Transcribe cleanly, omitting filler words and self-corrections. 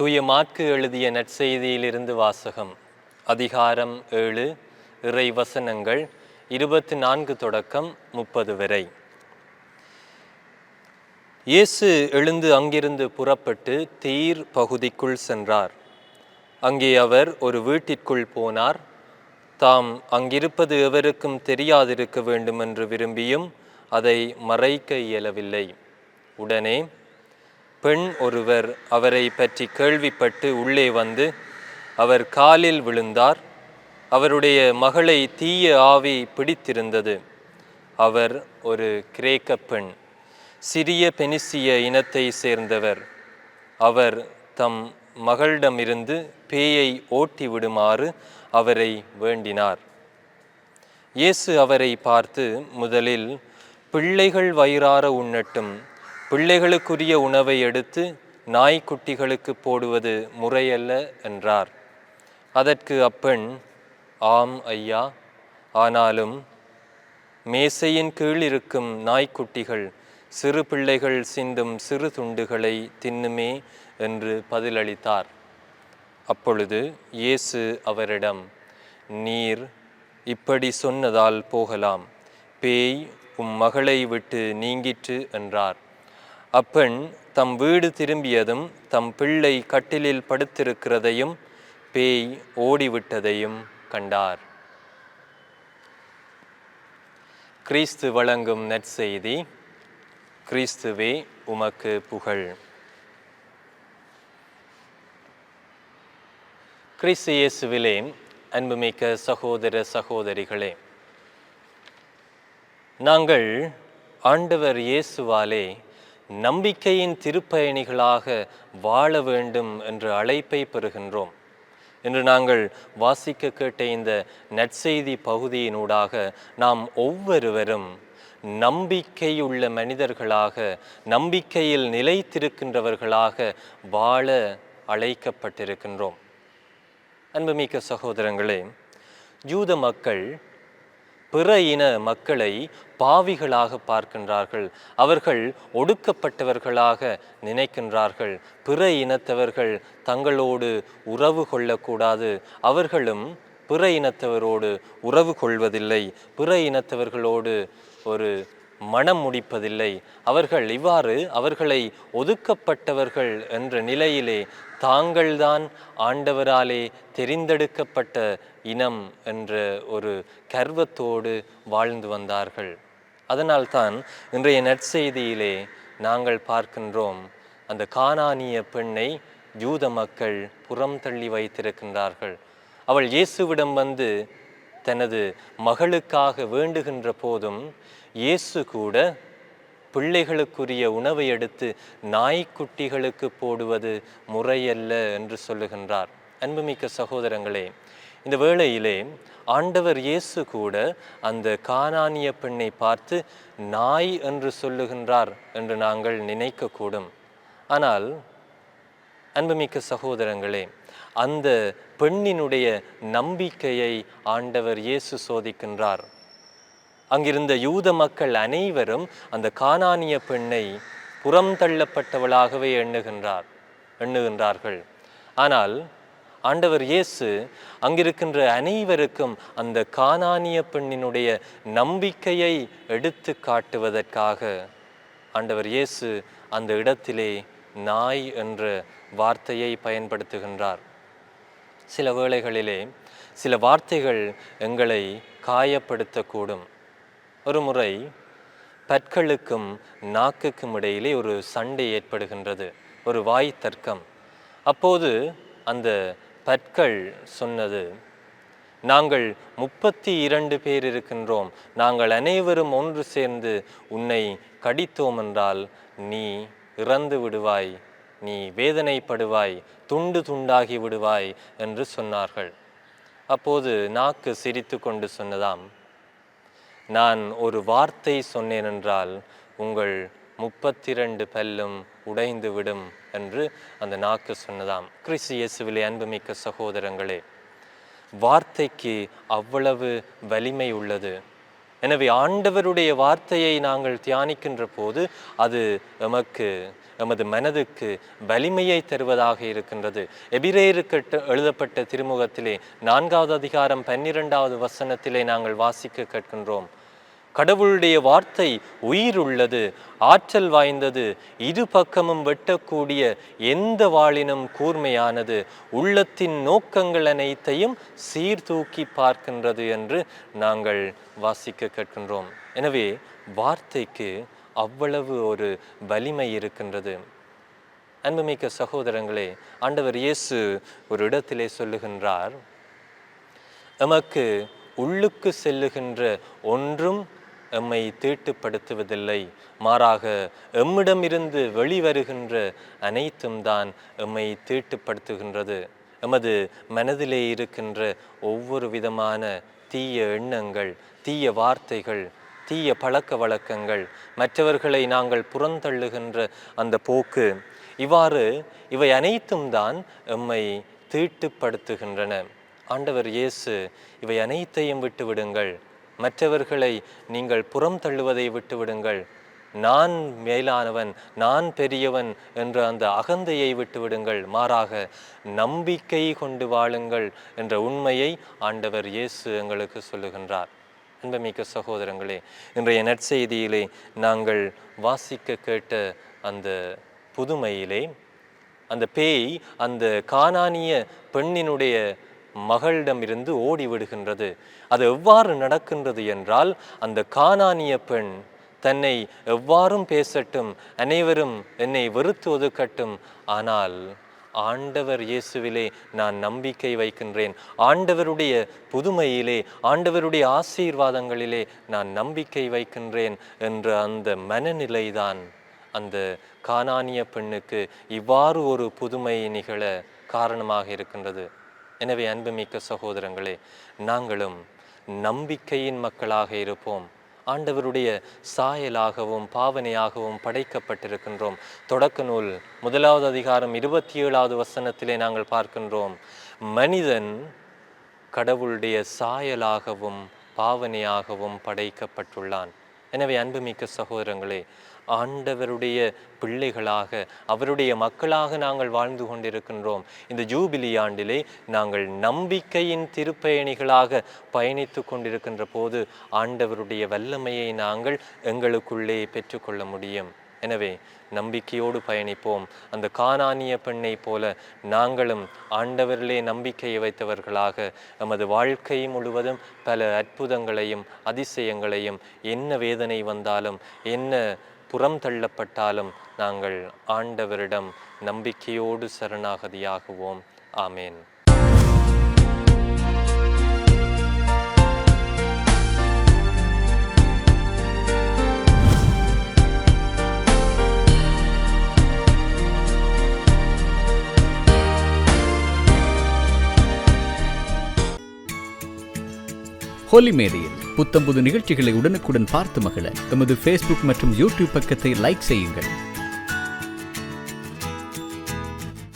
தூய மாற்கு எழுதிய நற்செய்தியிலிருந்து வாசகம். அதிகாரம் 7, இறை வசனங்கள் 24 தொடக்கம் 30 வரை. இயேசு எழுந்து அங்கிருந்து புறப்பட்டு தீர் பகுதிக்குள் சென்றார். அங்கே அவர் ஒரு வீட்டிற்குள் போனார். தாம் அங்கிருப்பது எவருக்கும் தெரியாதிருக்க வேண்டுமென்று விரும்பியும் அதை மறைக்க இயலவில்லை. உடனே பெண் ஒருவர் அவரை பற்றி கேள்விப்பட்டு உள்ளே வந்து அவர் காலில் விழுந்தார். அவருடைய மகளை தீய ஆவி பிடித்திருந்தது. அவர் ஒரு கிரேக்க பெண், சிறிய பெனிசிய இனத்தை சேர்ந்தவர். அவர் தம் மகளிடமிருந்து பேயை ஓட்டி விடுமாறு அவரை வேண்டினார். இயேசு அவரை பார்த்து, முதலில் பிள்ளைகள் வயிறார உண்ணட்டும், பிள்ளைகளுக்குரிய உணவை எடுத்து நாய்க்குட்டிகளுக்கு போடுவது முறையல்ல என்றார். அதற்கு அப்பெண், ஆம் ஐயா, ஆனாலும் மேசையின் கீழ் இருக்கும் நாய்க்குட்டிகள் சிறு பிள்ளைகள் சிந்தும் சிறு துண்டுகளை தின்னுமே என்று பதிலளித்தார். அப்பொழுது இயேசு அவரிடம், நீர் இப்படி சொன்னதால் போகலாம், பேய் உம் மகளை விட்டு நீங்கிற்று என்றார். அப்பெண் தம் வீடு திரும்பியதும் தம் பிள்ளை கட்டிலில் படுத்திருக்கிறதையும் பேய் ஓடிவிட்டதையும் கண்டார். கிறிஸ்து வழங்கும் நற்செய்தி. கிறிஸ்துவே உமக்கு புகழ். கிறிஸ்து இயேசுவிலே அன்புமிக்க சகோதர சகோதரிகளே, நாங்கள் ஆண்டவர் இயேசுவாலே நம்பிக்கையின் திருப்பயணிகளாக வாழ வேண்டும் என்ற அழைப்பை பெறுகின்றோம். இன்று நாங்கள் வாசிக்க கேட்ட இந்த நற்செய்தி பகுதியினூடாக நாம் ஒவ்வொருவரும் நம்பிக்கையுள்ள மனிதர்களாக, நம்பிக்கையில் நிலைத்திருக்கின்றவர்களாக வாழ அழைக்கப்பட்டிருக்கின்றோம். அன்புமிக்க சகோதரங்களே, யூத மக்கள் பிற இன மக்களை பாவிகளாக பார்க்கின்றார்கள். அவர்கள் ஒடுக்கப்பட்டவர்களாக நினைக்கின்றார்கள். பிற இனத்தவர்கள் தங்களோடு உறவு கொள்ளக்கூடாது, அவர்களும் பிற இனத்தவரோடு உறவு கொள்வதில்லை, பிற இனத்தவர்களோடு ஒரு மனம் முடிப்பதில்லை. அவர்கள் இவ்வாறு அவர்களை ஒதுக்கப்பட்டவர்கள் என்ற நிலையிலே தாங்கள்தான் ஆண்டவராலே தெரிந்தெடுக்கப்பட்ட இனம் என்ற ஒரு கர்வத்தோடு வாழ்ந்து வந்தார்கள். அதனால்தான் இன்றைய நற்செய்தியிலே நாங்கள் பார்க்கின்றோம், அந்த கானானிய பெண்ணை யூத மக்கள் புறம் தள்ளி வைத்திருக்கின்றார்கள். அவள் இயேசுவிடம் வந்து தனது மகளுக்காக வேண்டுகின்ற போதும் இயேசு கூட பிள்ளைகளுக்குரிய உணவை எடுத்து நாய்க்குட்டிகளுக்கு போடுவது முறையல்ல என்று சொல்லுகின்றார். அன்புமிக்க சகோதரங்களே, இந்த வேளையிலே ஆண்டவர் இயேசு கூட அந்த கானானிய பெண்ணை பார்த்து நாய் என்று சொல்லுகின்றார் என்று நாங்கள் நினைக்கக்கூடும். ஆனால் அன்புமிக்க சகோதரங்களே, அந்த பெண்ணினுடைய நம்பிக்கையை ஆண்டவர் இயேசு சோதிக்கின்றார். அங்கிருந்த யூத மக்கள் அனைவரும் அந்த கானானிய பெண்ணை புறம் தள்ளப்பட்டவளாகவே எண்ணுகின்றார்கள். ஆனால் ஆண்டவர் இயேசு அங்கிருக்கின்ற அனைவருக்கும் அந்த கானானிய பெண்ணினுடைய நம்பிக்கையை எடுத்து காட்டுவதற்காக ஆண்டவர் இயேசு அந்த இடத்திலே நாய் என்ற வார்த்தையை பயன்படுத்துகின்றார். சில வேளைகளிலே சில வார்த்தைகள் எங்களை காயப்படுத்தக்கூடும். ஒரு முறை பற்களுக்கும் நாக்குக்கும் இடையிலே ஒரு சண்டை ஏற்படுகின்றது, ஒரு வாய் தர்க்கம். அப்போது அந்த பற்கள் சொன்னது, நாங்கள் 32 பேர் இருக்கின்றோம், நாங்கள் அனைவரும் ஒன்று சேர்ந்து உன்னை கடித்தோம் என்றால் நீ இறந்து விடுவாய், நீ வேதனைப்படுவாய், துண்டு துண்டாகி விடுவாய் என்று சொன்னார்கள். அப்போது நாக்கு சிரித்து கொண்டு சொன்னதாம், நான் ஒரு வார்த்தை சொன்னேன் என்றால் உங்கள் 32 பல்லும் உடைந்து விடும் என்று அந்த நாக்கு சொன்னதாம். கிறிஸ்து இயேசுவிலே அன்புமிக்க சகோதரங்களே, வார்த்தைக்கு அவ்வளவு வலிமை உள்ளது. எனவே ஆண்டவருடைய வார்த்தையை நாங்கள் தியானிக்கின்ற போது அது எமது மனதுக்கு வலிமையை தருவதாக இருக்கின்றது. எபிரேயருக்கு எழுதப்பட்ட திருமுகத்திலே 4வது அதிகாரம் 12வது வசனத்திலே நாங்கள் வாசிக்க கேட்கின்றோம். கடவுளுடைய வார்த்தை உயிர் உள்ளது, ஆற்றல் வாய்ந்தது, இரு பக்கமும் வெட்டக்கூடிய எந்த வாளினும் கூர்மையானது, உள்ளத்தின் நோக்கங்கள் அனைத்தையும் சீர்தூக்கி பார்க்கின்றது என்று நாங்கள் வாசிக்க கேட்கின்றோம். எனவே வார்த்தைக்கு அவ்வளவு ஒரு வலிமை இருக்கின்றது. அன்புமிக்க சகோதரங்களே, ஆண்டவர் இயேசு ஒரு இடத்திலே சொல்லுகின்றார், எமக்கு உள்ளுக்கு செல்லுகின்ற ஒன்றும் எம்மை தீட்டுப்படுத்துவதில்லை, மாறாக எம்மிடமிருந்து வெளிவருகின்ற அனைத்தும் தான் எம்மை தீட்டுப்படுத்துகின்றது. எமது மனதிலே இருக்கின்ற ஒவ்வொரு விதமான தீய எண்ணங்கள், தீய வார்த்தைகள், தீய பழக்க வழக்கங்கள், மற்றவர்களை நாங்கள் புறந்தள்ளுகின்ற அந்த போக்கு, இவை அனைத்தும் தான் எம்மை தீட்டுப்படுத்துகின்றன. ஆண்டவர் இயேசு இவை அனைத்தையும் விட்டுவிடுங்கள், மற்றவர்களை நீங்கள் புறம் தள்ளுவதை விட்டுவிடுங்கள், நான் மேலானவன், நான் பெரியவன் என்ற அந்த அகந்தையை விட்டுவிடுங்கள், மாறாக நம்பிக்கை கொண்டு வாழுங்கள் என்ற உண்மையை ஆண்டவர் இயேசு எங்களுக்கு சொல்லுகின்றார். அன்புமிக்க சகோதரங்களே, இன்றைய நற்செய்தியிலே நாங்கள் வாசிக்க கேட்ட அந்த புதுமையிலே அந்த பேய் அந்த கானானிய பெண்ணினுடைய மகளிடமிருந்து ஓடிவிடுகின்றது. அது எவ்வாறு நடக்கின்றது என்றால், அந்த கானானிய பெண் தன்னை எவ்வாறும் பேசட்டும், அனைவரும் என்னை வெறுத்து ஒதுக்கட்டும், ஆனால் ஆண்டவர் இயேசுவிலே நான் நம்பிக்கை வைக்கின்றேன், ஆண்டவருடைய புதுமையிலே, ஆண்டவருடைய ஆசீர்வாதங்களிலே நான் நம்பிக்கை வைக்கின்றேன் என்ற அந்த மனநிலைதான் அந்த கானானிய பெண்ணுக்கு இவ்வாறு ஒரு புதுமை நிகழ காரணமாக இருக்கின்றது. எனவே அன்புமிக்க சகோதரங்களே, நாங்களும் நம்பிக்கையின் மக்களாக இருப்போம். ஆண்டவருடைய சாயலாகவும் பாவனையாகவும் படைக்கப்பட்டிருக்கின்றோம். தொடக்க நூல் 1வது அதிகாரம் 27வது வசனத்திலே நாங்கள் பார்க்கின்றோம், மனிதன் கடவுளுடைய சாயலாகவும் பாவனையாகவும் படைக்கப்பட்டுள்ளான். எனவே அன்புமிக்க சகோதரங்களே, ஆண்டவருடைய பிள்ளைகளாக, அவருடைய மக்களாக நாங்கள் வாழ்ந்து கொண்டிருக்கின்றோம். இந்த ஜூபிலி ஆண்டிலே நாங்கள் நம்பிக்கையின் திருப்பயணிகளாக பயணித்து கொண்டிருக்கின்ற போது ஆண்டவருடைய வல்லமையை நாங்கள் எங்களுக்குள்ளே பெற்றுக்கொள்ள முடியும். எனவே நம்பிக்கையோடு பயணிப்போம். அந்த கானானிய பெண்ணை போல நாங்களும் ஆண்டவரிலே நம்பிக்கையை வைத்தவர்களாக எமது வாழ்க்கை முழுவதும் பல அற்புதங்களையும் அதிசயங்களையும், என்ன வேதனை வந்தாலும், என்ன புறம் தள்ளப்பட்டாலும் நாங்கள் ஆண்டவரிடம் நம்பிக்கையோடு சரணாகதியாகுவோம். ஆமேன். ஹோலி மேடையில் புத்தம்புது நிகழ்ச்சிகளை உடனுக்குடன் பார்த்து மகிழ எமது ஃபேஸ்புக் மற்றும் யூடியூப் பக்கத்தை லைக் செய்யுங்கள்.